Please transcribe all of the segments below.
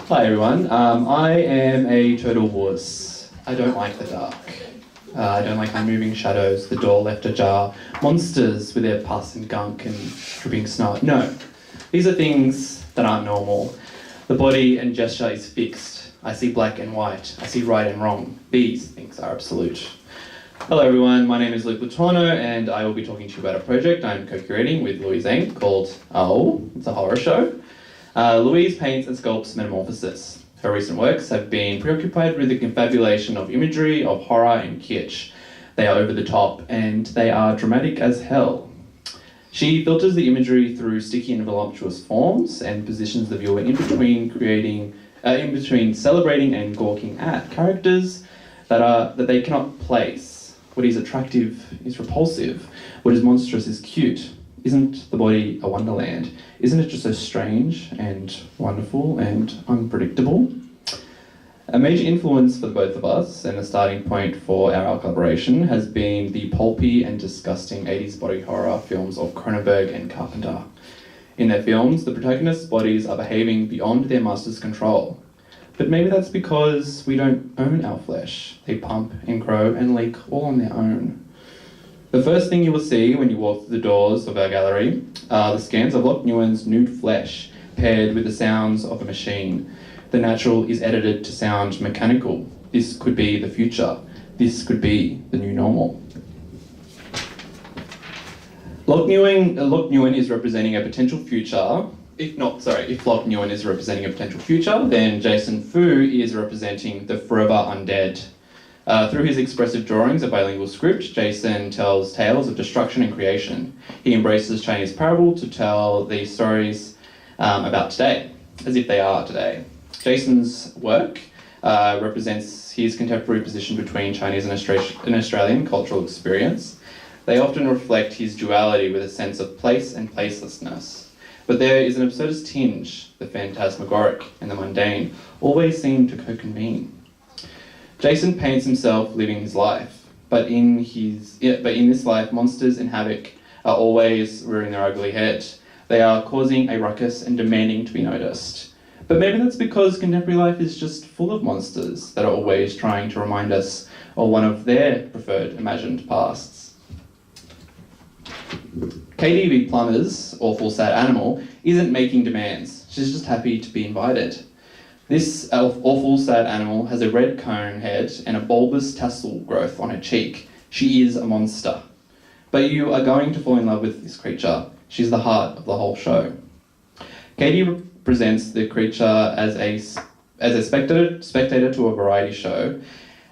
Hi everyone, I am a total wuss. I don't like the dark. I don't like unmoving shadows, the door left ajar, monsters with their pus and gunk and dripping snot. No, these are things that aren't normal. The body and gesture is fixed. I see black and white. I see right and wrong. These things are absolute. Hello everyone, my name is Luke Letourneau and I will be talking to you about a project I'm co-curating with Louise Eng called Oh, it's a horror show. Louise paints and sculpts metamorphosis. Her recent works have been preoccupied with the confabulation of imagery, of horror and kitsch. They are over the top and they are dramatic as hell. She filters the imagery through sticky and voluptuous forms and positions the viewer in between celebrating and gawking at characters that they cannot place. What is attractive is repulsive. What is monstrous is cute. Isn't the body a wonderland? Isn't it just so strange and wonderful and unpredictable? A major influence for both of us and a starting point for our collaboration has been the pulpy and disgusting 80s body horror films of Cronenberg and Carpenter. In their films, the protagonists' bodies are behaving beyond their master's control. But maybe that's because we don't own our flesh. They pump and grow and leak all on their own. The first thing you will see when you walk through the doors of our gallery are the scans of Loch Newen's nude flesh paired with the sounds of a machine. The natural is edited to sound mechanical. This could be the future. This could be the new normal. Loch Newen is representing a potential future. If Loch Newen is representing a potential future, then Jason Fu is representing the forever undead. Through his expressive drawings of bilingual script, Jason tells tales of destruction and creation. He embraces Chinese parable to tell these stories about today, as if they are today. Jason's work represents his contemporary position between Chinese and Australian cultural experience. They often reflect his duality with a sense of place and placelessness. But there is an absurdist tinge, the phantasmagoric and the mundane always seem to co-convene. Jason paints himself living his life, but in this life, monsters and havoc are always rearing their ugly head. They are causing a ruckus and demanding to be noticed. But maybe that's because contemporary life is just full of monsters that are always trying to remind us of one of their preferred imagined pasts. KDV Plummer's Awful Sad Animal isn't making demands. She's just happy to be invited. This awful sad animal has a red cone head and a bulbous tassel growth on her cheek. She is a monster. But you are going to fall in love with this creature. She's the heart of the whole show. Katie presents the creature as a spectator to a variety show,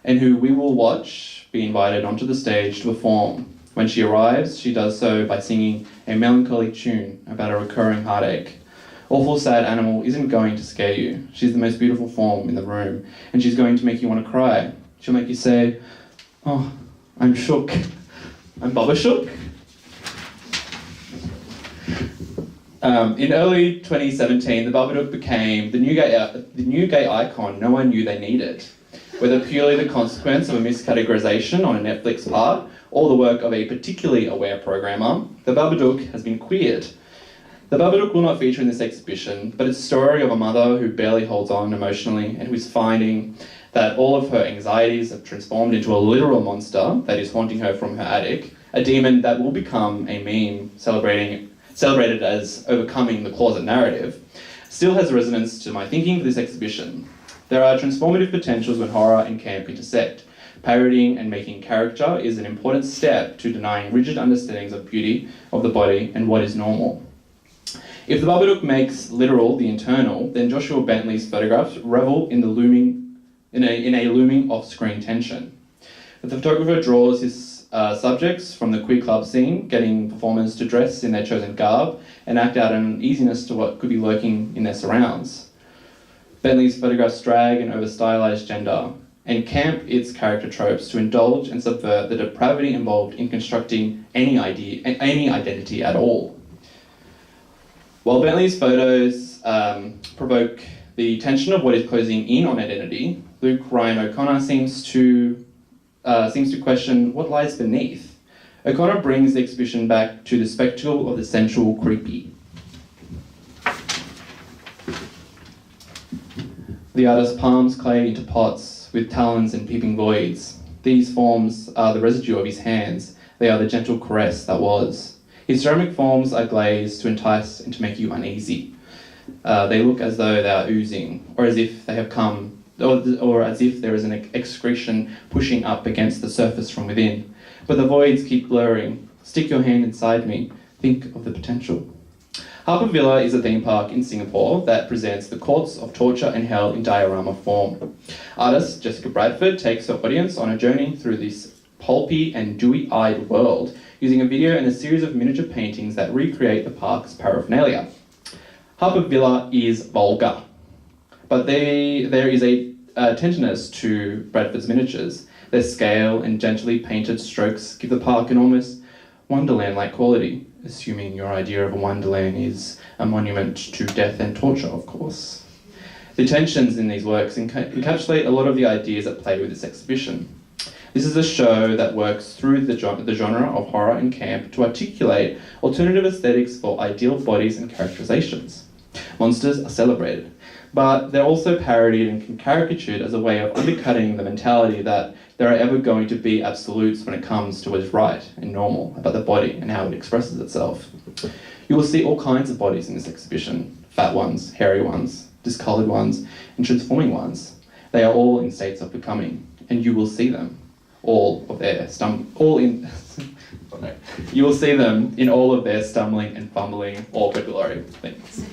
and who we will watch be invited onto the stage to perform. When she arrives, she does so by singing a melancholy tune about a recurring heartache. Awful Sad Animal isn't going to scare you. She's the most beautiful form in the room, and she's going to make you want to cry. She'll make you say, "Oh, I'm shook. I'm Bubba shook." In early 2017, the Babadook became the new gay icon no one knew they needed. Whether purely the consequence of a miscategorization on a Netflix part, or the work of a particularly aware programmer, the Babadook has been queered. The Babadook will not feature in this exhibition, but it's a story of a mother who barely holds on emotionally and who is finding that all of her anxieties have transformed into a literal monster that is haunting her from her attic, a demon that will become a meme celebrated as overcoming the closet narrative, still has resonance to my thinking for this exhibition. There are transformative potentials when horror and camp intersect. Parodying and making caricature is an important step to denying rigid understandings of beauty, of the body, and what is normal. If the Babadook makes literal the internal, then Joshua Bentley's photographs revel in a looming off-screen tension. The photographer draws his subjects from the queer club scene, getting performers to dress in their chosen garb and act out an uneasiness to what could be lurking in their surrounds. Bentley's photographs drag and over-stylized gender, and camp its character tropes to indulge and subvert the depravity involved in constructing any identity at all. While Bentley's photos provoke the tension of what is closing in on identity, Luke Ryan O'Connor seems to question what lies beneath. O'Connor brings the exhibition back to the spectacle of the sensual creepy. The artist palms clay into pots with talons and peeping voids. These forms are the residue of his hands. They are the gentle caress that was. His ceramic forms are glazed to entice and to make you uneasy. They look as though they are oozing, or as if they have come, or as if there is an excretion pushing up against the surface from within. But the voids keep blurring. Stick your hand inside me. Think of the potential. Harper Villa is a theme park in Singapore that presents the courts of torture and hell in diorama form. Artist Jessica Bradford takes her audience on a journey through this pulpy and dewy-eyed world using a video and a series of miniature paintings that recreate the park's paraphernalia. Harper Villa is vulgar, but there is a tenderness to Bradford's miniatures. Their scale and gently painted strokes give the park an almost Wonderland-like quality, assuming your idea of a Wonderland is a monument to death and torture, of course. The tensions in these works encapsulate a lot of the ideas at play with this exhibition. This is a show that works through the genre of horror and camp to articulate alternative aesthetics for ideal bodies and characterizations. Monsters are celebrated, but they're also parodied and caricatured as a way of undercutting the mentality that there are ever going to be absolutes when it comes to what is right and normal about the body and how it expresses itself. You will see all kinds of bodies in this exhibition: fat ones, hairy ones, discoloured ones, and transforming ones. They are all in states of becoming, and you will see them you will see them in all of their stumbling and fumbling awkward glory. Thanks.